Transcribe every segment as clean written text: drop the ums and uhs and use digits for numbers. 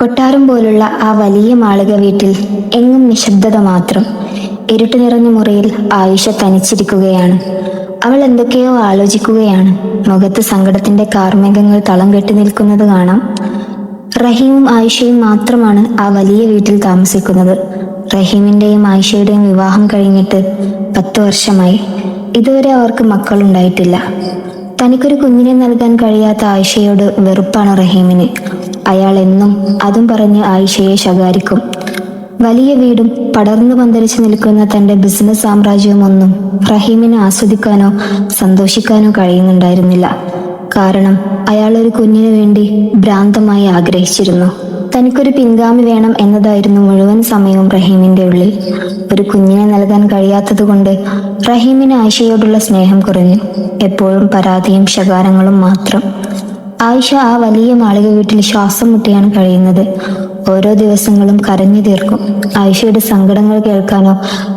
കൊട്ടാരം പോലുള്ള ആ വലിയ മാളിക വീട്ടിൽ എങ്ങും നിശബ്ദത മാത്രം. ഇരുട്ട് നിറഞ്ഞ മുറിയിൽ ആയിഷ തനിച്ചിരിക്കുകയാണ്. അവൾ എന്തൊക്കെയോ ആലോചിക്കുകയാണ്. മുഖത്ത് സങ്കടത്തിന്റെ കാർമേഘങ്ങൾ തളം കെട്ടി നിൽക്കുന്നത് കാണാം. റഹീമും ആയിഷയും മാത്രമാണ് ആ വലിയ വീട്ടിൽ താമസിക്കുന്നത്. റഹീമിന്റെയും ആയിഷയുടെയും വിവാഹം കഴിഞ്ഞിട്ട് 10 വർഷമായി. ഇതുവരെ അവർക്ക് മക്കളുണ്ടായിട്ടില്ല. തനിക്കൊരു കുഞ്ഞിനെ നൽകാൻ കഴിയാത്ത ആയിഷയോട് വെറുപ്പാണ് റഹീമിന്. അയാൾ എന്നും അതും പറഞ്ഞ് ആയിഷയെ ശകാരിക്കും. വലിയ വീടും പടർന്നു പന്തലിച്ചു നിൽക്കുന്ന തന്റെ ബിസിനസ് സാമ്രാജ്യവും ഒന്നും റഹീമിന് ആസ്വദിക്കാനോ സന്തോഷിക്കാനോ കഴിയുന്നുണ്ടായിരുന്നില്ല. കാരണം അയാൾ ഒരു കുഞ്ഞിനു വേണ്ടി ഭ്രാന്തമായി ആഗ്രഹിച്ചിരുന്നു. തനിക്കൊരു പിൻഗാമി വേണം എന്നതായിരുന്നു മുഴുവൻ സമയവും റഹീമിന്റെ ഉള്ളിൽ. ഒരു കുഞ്ഞിനെ നൽകാൻ കഴിയാത്തതുകൊണ്ട് റഹീമിന് ആയിഷയോടുള്ള സ്നേഹം കുറഞ്ഞു. എപ്പോഴും പരാതിയും ശകാരങ്ങളും മാത്രം. ആയിഷ ആ വലിയ മാളിക വീട്ടിൽ ശ്വാസം മുട്ടിയാണ് കഴിയുന്നത്. ഓരോ ദിവസങ്ങളും കരഞ്ഞു തീർക്കും. ആയിഷയുടെ സങ്കടങ്ങൾ കേൾക്കാനോ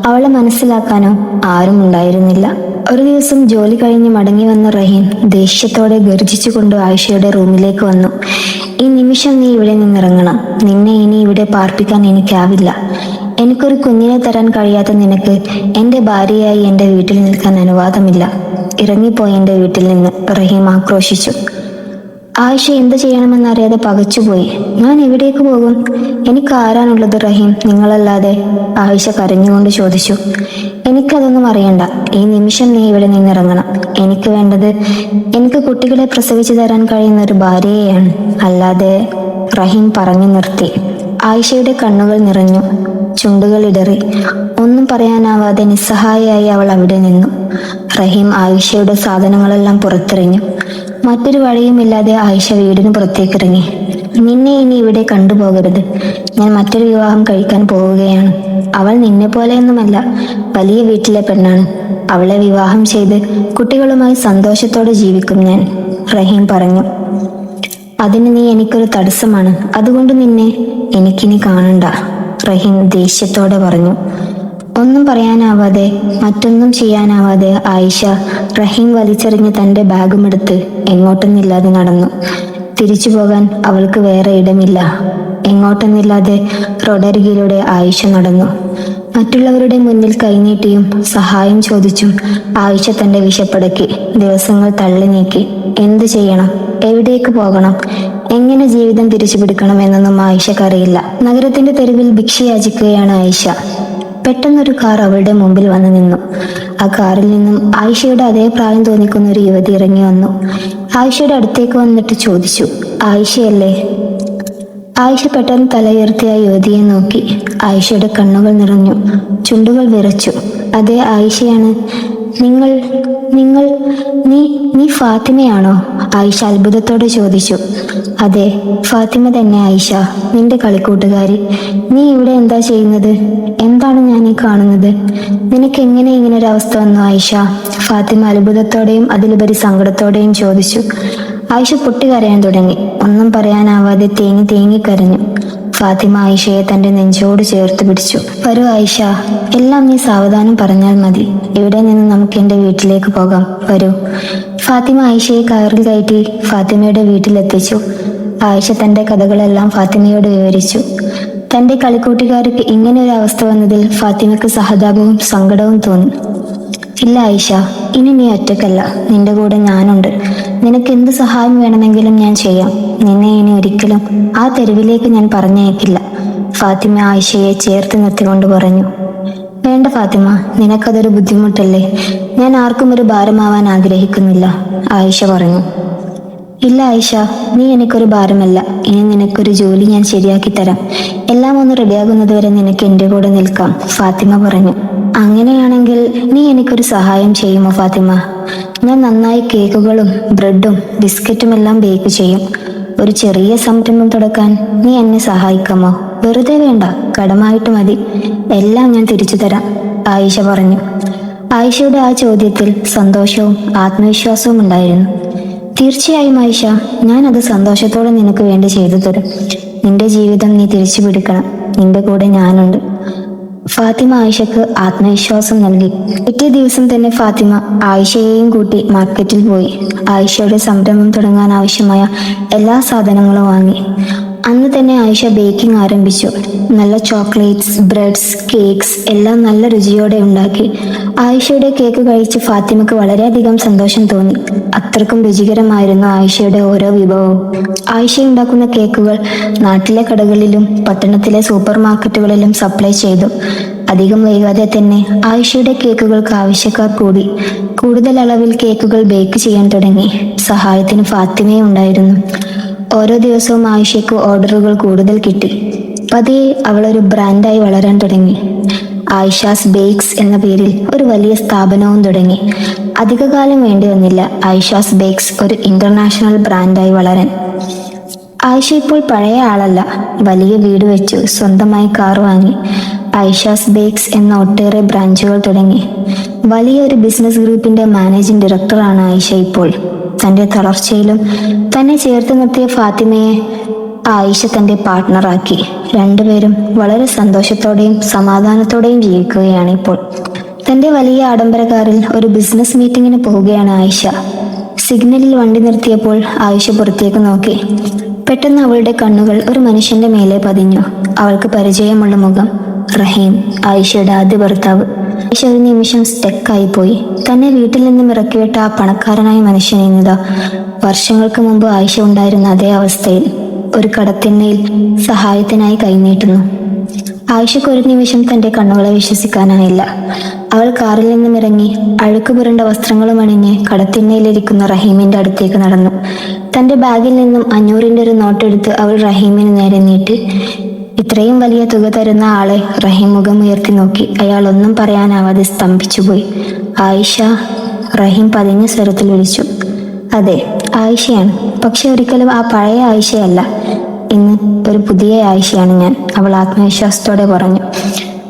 അവളെ മനസ്സിലാക്കാനോ ആരും ഉണ്ടായിരുന്നില്ല. ഒരു ദിവസം ജോലി കഴിഞ്ഞ് മടങ്ങി വന്ന റഹീം ദേഷ്യത്തോടെ ഗർജിച്ചുകൊണ്ട് ആയിഷയുടെ റൂമിലേക്ക് വന്നു. ഈ നിമിഷം നീ ഇവിടെ നിന്നിറങ്ങണം. നിന്നെ ഇനി ഇവിടെ പാർപ്പിക്കാൻ എനിക്കാവില്ല. എനിക്കൊരു കുഞ്ഞിനെ തരാൻ കഴിയാത്ത നിനക്ക് എൻ്റെ ഭാര്യയായി എൻ്റെ വീട്ടിൽ നിൽക്കാൻ അനുവാദമില്ല. ഇറങ്ങിപ്പോയി എൻ്റെ വീട്ടിൽ നിന്ന്, റഹീം ആക്രോശിച്ചു. ആയിഷ എന്ത് ചെയ്യണമെന്നറിയാതെ പകച്ചുപോയി. ഞാൻ എവിടേക്ക് പോകും? എനിക്ക് ആരാണുള്ളത് റഹീം, നിങ്ങളല്ലാതെ? ആയിഷ കരഞ്ഞുകൊണ്ട് ചോദിച്ചു. എനിക്കതൊന്നും അറിയണ്ട. ഈ നിമിഷം നീ ഇവിടെ നിന്നിറങ്ങണം. എനിക്ക് വേണ്ടത് എനിക്ക് കുട്ടികളെ പ്രസവിച്ചു തരാൻ കഴിയുന്ന ഒരു ഭാര്യയെയാണ്, അല്ലാതെ. റഹീം പറഞ്ഞു നിർത്തി. ആയിഷയുടെ കണ്ണുകൾ നിറഞ്ഞു, ചുണ്ടുകൾ ഇടറി. ഒന്നും പറയാനാവാതെ നിസ്സഹായയായി അവൾ അവിടെ നിന്നു. റഹീം ആയിഷയുടെ സാധനങ്ങളെല്ലാം പുറത്തെറിഞ്ഞു. മറ്റൊരു വഴിയുമില്ലാതെ ആയിഷ വീടിന് പുറത്തേക്കിറങ്ങി. നിന്നെ ഇനി ഇവിടെ കണ്ടുപോകരുത്. ഞാൻ മറ്റൊരു വിവാഹം കഴിക്കാൻ പോവുകയാണ്. അവൾ നിന്നെ പോലെയൊന്നുമല്ല, വലിയ വീട്ടിലെ പെണ്ണാണ്. അവളെ വിവാഹം ചെയ്ത് കുട്ടികളുമായി സന്തോഷത്തോടെ ജീവിക്കും ഞാൻ, റഹീം പറഞ്ഞു. അതിന് നീ എനിക്കൊരു തടസ്സമാണ്. അതുകൊണ്ട് നിന്നെ എനിക്കിനി കാണണ്ട, റഹീം ദേഷ്യത്തോടെ പറഞ്ഞു. ഒന്നും പറയാനാവാതെ, മറ്റൊന്നും ചെയ്യാനാവാതെ ആയിഷ റഹീം വലിച്ചെറിഞ്ഞ് തന്റെ ബാഗുമെടുത്ത് എങ്ങോട്ടെന്നില്ലാതെ നടന്നു. തിരിച്ചു പോകാൻ അവൾക്ക് വേറെ ഇടമില്ല. എങ്ങോട്ടെന്നില്ലാതെ റോഡരികിലൂടെ ആയിഷ നടന്നു. മറ്റുള്ളവരുടെ മുന്നിൽ കൈനീട്ടിയും സഹായം ചോദിച്ചും ആയിഷ തന്റെ വിശപ്പടക്കി. ദിവസങ്ങൾ തള്ളി നീക്കി. എന്തു ചെയ്യണം, എവിടേക്ക് പോകണം, എങ്ങനെ ജീവിതം തിരിച്ചു പിടിക്കണം എന്നൊന്നും ആയിഷക്കറിയില്ല. നഗരത്തിന്റെ തെരുവിൽ ഭിക്ഷയാചിക്കുകയാണ് ആയിഷ. പെട്ടെന്നൊരു കാർ അവളുടെ മുമ്പിൽ വന്നു നിന്നു. ആ കാറിൽ നിന്നും ആയിഷയുടെ അതേ പ്രായം തോന്നിക്കുന്ന ഒരു യുവതി ഇറങ്ങി വന്നു. ആയിഷയുടെ അടുത്തേക്ക് വന്നിട്ട് ചോദിച്ചു, ആയിഷയല്ലേ? ആയിഷ പെട്ടെന്ന് തലയുയർത്തി ആ യുവതിയെ നോക്കി. ആയിഷയുടെ കണ്ണുകൾ നിറഞ്ഞു, ചുണ്ടുകൾ വിറച്ചു. അതെ, ആയിഷയാണ്. നിങ്ങൾ നിങ്ങൾ നീ നീ ഫാത്തിമയാണോ? ആയിഷ അത്ഭുതത്തോടെ ചോദിച്ചു. അതെ, ഫാത്തിമ തന്നെ ആയിഷ, നിന്റെ കളിക്കൂട്ടുകാരി. നീ ഇവിടെ എന്താ ചെയ്യുന്നത്? എന്താണ് ഞാൻ ഈ കാണുന്നത്? നിനക്ക് എങ്ങനെ ഇങ്ങനൊരവസ്ഥ വന്നു ആയിഷ? ഫാത്തിമ അത്ഭുതത്തോടെയും അതിലുപരി സങ്കടത്തോടെയും ചോദിച്ചു. ആയിഷ പൊട്ടിക്കരയാൻ തുടങ്ങി. ഒന്നും പറയാനാവാതെ തേങ്ങി തേങ്ങി കരഞ്ഞു. ഫാത്തിമ ആയിഷയെ തന്റെ നെഞ്ചോട് ചേർത്ത് പിടിച്ചു. വരൂ ആയിഷ, എല്ലാം നീ സാവധാനം പറഞ്ഞാൽ മതി. ഇവിടെ നിന്ന് നമുക്ക് എന്റെ വീട്ടിലേക്ക് പോകാം, വരൂ. ഫാത്തിമ ആയിഷയെ കാറിൽ കയറ്റി ഫാത്തിമയുടെ വീട്ടിലെത്തിച്ചു. ആയിഷ തന്റെ കഥകളെല്ലാം ഫാത്തിമയോട് വിവരിച്ചു. തന്റെ കളിക്കൂട്ടുകാർക്ക് ഇങ്ങനെ ഒരു അവസ്ഥ വന്നതിൽ ഫാത്തിമയ്ക്ക് സഹതാപവും സങ്കടവും തോന്നി. ഇല്ല ആയിഷ, ഇനി നീ ഒറ്റക്കല്ല, നിന്റെ കൂടെ ഞാനുണ്ട്. നിനക്ക് എന്ത് സഹായം വേണമെങ്കിലും ഞാൻ ചെയ്യാം. നിന്നെ ഇനി ഒരിക്കലും ആ തെരുവിലേക്ക് ഞാൻ പറഞ്ഞയക്കില്ല, ഫാത്തിമ ആയിഷയെ ചേർത്ത് നിർത്തിക്കൊണ്ട് പറഞ്ഞു. വേണ്ട ഫാത്തിമ, നിനക്കതൊരു ബുദ്ധിമുട്ടല്ലേ? ഞാൻ ആർക്കും ഒരു ഭാരമാവാൻ ആഗ്രഹിക്കുന്നില്ല, ആയിഷ പറഞ്ഞു. ഇല്ല ആയിഷ, നീ എനിക്കൊരു ഭാരമല്ല. ഇനി നിനക്കൊരു ജോലി ഞാൻ ശരിയാക്കി തരാം. എല്ലാം ഒന്ന് റെഡിയാകുന്നത് വരെ നിനക്ക് എൻ്റെ കൂടെ നിൽക്കാം, ഫാത്തിമ പറഞ്ഞു. അങ്ങനെയാണെങ്കിൽ നീ എനിക്കൊരു സഹായം ചെയ്യുമോ ഫാത്തിമ? ഞാൻ നന്നായി കേക്കുകളും ബ്രെഡും ബിസ്ക്കറ്റും എല്ലാം ബേക്ക് ചെയ്യും. ഒരു ചെറിയ സംരംഭം തുടക്കാൻ നീ എന്നെ സഹായിക്കാമോ? വെറുതെ വേണ്ട, കടമായിട്ട് മതി. എല്ലാം ഞാൻ തിരിച്ചു തരാം, ആയിഷ പറഞ്ഞു. ആയിഷയുടെ ആ ചോദ്യത്തിൽ സന്തോഷവും ആത്മവിശ്വാസവും ഉണ്ടായിരുന്നു. തീർച്ചയായും ആയിഷ, ഞാൻ അത് സന്തോഷത്തോടെ നിനക്ക് വേണ്ടി ചെയ്തു തരും. നിന്റെ ജീവിതം നീ തിരിച്ചു പിടിക്കണം. നിന്റെ കൂടെ ഞാനുണ്ട്. ഫാത്തിമ ആയിഷക്ക് ആത്മവിശ്വാസം നൽകി. പിറ്റേ ദിവസം തന്നെ ഫാത്തിമ ആയിഷയെയും കൂട്ടി മാർക്കറ്റിൽ പോയി. ആയിഷയുടെ സംരംഭം തുടങ്ങാൻ ആവശ്യമായ എല്ലാ സാധനങ്ങളും വാങ്ങി. അന്ന് തന്നെ ആയിഷ ബേക്കിംഗ് ആരംഭിച്ചു. നല്ല ചോക്ലേറ്റ്സ്, ബ്രെഡ്സ്, കേക്ക്സ് എല്ലാം നല്ല രുചിയോടെ ഉണ്ടാക്കി. ആയിഷയുടെ കേക്ക് കഴിച്ച് ഫാത്തിമയ്ക്ക് വളരെയധികം സന്തോഷം തോന്നി. അത്രക്കും രുചികരമായിരുന്നു ആയിഷയുടെ ഓരോ വിഭവവും. ആയിഷ ഉണ്ടാക്കുന്ന കേക്കുകൾ നാട്ടിലെ കടകളിലും പട്ടണത്തിലെ സൂപ്പർ മാർക്കറ്റുകളിലും സപ്ലൈ ചെയ്തു. അധികം വൈകാതെ തന്നെ ആയിഷയുടെ കേക്കുകൾക്ക് ആവശ്യക്കാർ കൂടി. കൂടുതൽ അളവിൽ കേക്കുകൾ ബേക്ക് ചെയ്യാൻ തുടങ്ങി. സഹായത്തിന് ഫാത്തിമയും ഉണ്ടായിരുന്നു. ഓരോ ദിവസവും ആയിഷയ്ക്ക് ഓർഡറുകൾ കൂടുതൽ കിട്ടി. പതിയെ അവൾ ഒരു ബ്രാൻഡായി വളരാൻ തുടങ്ങി. ആയിഷാസ് ബേക്സ് എന്ന പേരിൽ ഒരു വലിയ സ്ഥാപനവും തുടങ്ങി. അധികകാലം വേണ്ടി വന്നില്ല ആയിഷാസ് ബേക്സ് ഒരു ഇന്റർനാഷണൽ ബ്രാൻഡായി വളരാൻ. ആയിഷ ഇപ്പോൾ പഴയ ആളല്ല. വലിയ വീട് വെച്ചു, സ്വന്തമായി കാർ വാങ്ങി. ആയിഷാസ് ബേക്സ് എന്ന ഒട്ടേറെ ബ്രാഞ്ചുകൾ തുടങ്ങി. വലിയൊരു ബിസിനസ് ഗ്രൂപ്പിന്റെ മാനേജിംഗ് ഡയറക്ടറാണ് ആയിഷ ഇപ്പോൾ. തന്റെ തളർച്ചയിലും തന്നെ ചേർത്ത് നിർത്തിയ ഫാത്തിമയെ ആയിഷ തന്റെ പാർട്ട്ണറാക്കി. രണ്ടുപേരും വളരെ സന്തോഷത്തോടെയും സമാധാനത്തോടെയും ജീവിക്കുകയാണ് ഇപ്പോൾ. തന്റെ വലിയ ആഡംബര കാറിൽ ഒരു ബിസിനസ് മീറ്റിംഗിന് പോവുകയാണ് ആയിഷ. സിഗ്നലിൽ വണ്ടി നിർത്തിയപ്പോൾ ആയിഷ പുറത്തേക്ക് നോക്കി. പെട്ടെന്ന് അവളുടെ കണ്ണുകൾ ഒരു മനുഷ്യന്റെ മേലെ പതിഞ്ഞു. അവൾക്ക് പരിചയമുള്ള മുഖം. റഹീം, ആയിഷയുടെ ആദ്യ ഭർത്താവ്. ആയിഷ ഒരു നിമിഷം സ്റ്റക്കായി പോയി. തന്നെ വീട്ടിൽ നിന്നും ഇറക്കിവിട്ട ആ പണക്കാരനായ മനുഷ്യൻ ഇന്നതാ വർഷങ്ങൾക്ക് മുമ്പ് ആയിഷ ഉണ്ടായിരുന്ന അതേ അവസ്ഥയിൽ ഒരു കടത്തിണ്ണയിൽ സഹായത്തിനായി കൈനീട്ടുന്നു. ആയിഷയ്ക്ക് ഒരു നിമിഷം തന്റെ കണ്ണുകളെ വിശ്വസിക്കാനായില്ല. അവൾ കാറിൽ നിന്നും ഇറങ്ങി അഴുക്ക് പുരണ്ട വസ്ത്രങ്ങളും അണിഞ്ഞ് കടത്തിണ്ണയിലിരിക്കുന്ന റഹീമിന്റെ അടുത്തേക്ക് നടന്നു. തന്റെ ബാഗിൽ നിന്നും 500-ന്റെ ഒരു നോട്ടെടുത്ത് അവൾ റഹീമിന് നേരെ നീട്ടി. ഇത്രയും വലിയ തുക തരുന്ന ആളെ റഹീം മുഖം ഉയർത്തി നോക്കി. അയാൾ ഒന്നും പറയാനാവാതെ സ്തംഭിച്ചുപോയി. ആയിഷ, റഹീം പതിഞ്ഞ സ്വരത്തിൽ വിളിച്ചു. അതെ, ആയിഷയാണ്. പക്ഷെ ഒരിക്കലും ആ പഴയ ആയിഷയല്ല. ഇന്ന് ഒരു പുതിയ ആയിഷയാണ് ഞാൻ, അവൾ ആത്മവിശ്വാസത്തോടെ പറഞ്ഞു.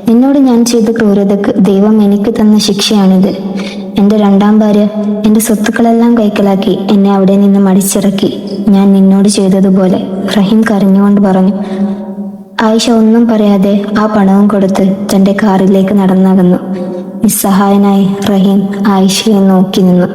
നിന്നോട് ഞാൻ ചെയ്ത ക്രൂരതയ്ക്ക് ദൈവം എനിക്ക് തന്ന ശിക്ഷയാണിത്. എൻ്റെ രണ്ടാം ഭാര്യ എൻ്റെ സ്വത്തുക്കളെല്ലാം കൈക്കലാക്കി എന്നെ അവിടെ നിന്നും അടിച്ചിറക്കി. ഞാൻ നിന്നോട് ചെയ്തതുപോലെ, റഹീം കരഞ്ഞുകൊണ്ട് പറഞ്ഞു. ആയിഷ ഒന്നും പറയാതെ ആ പണവും കൊടുത്ത് തന്റെ കാറിലേക്ക് നടന്നകന്നു. നിസ്സഹായനായി റഹീം ആയിഷയെ നോക്കി നിന്നു.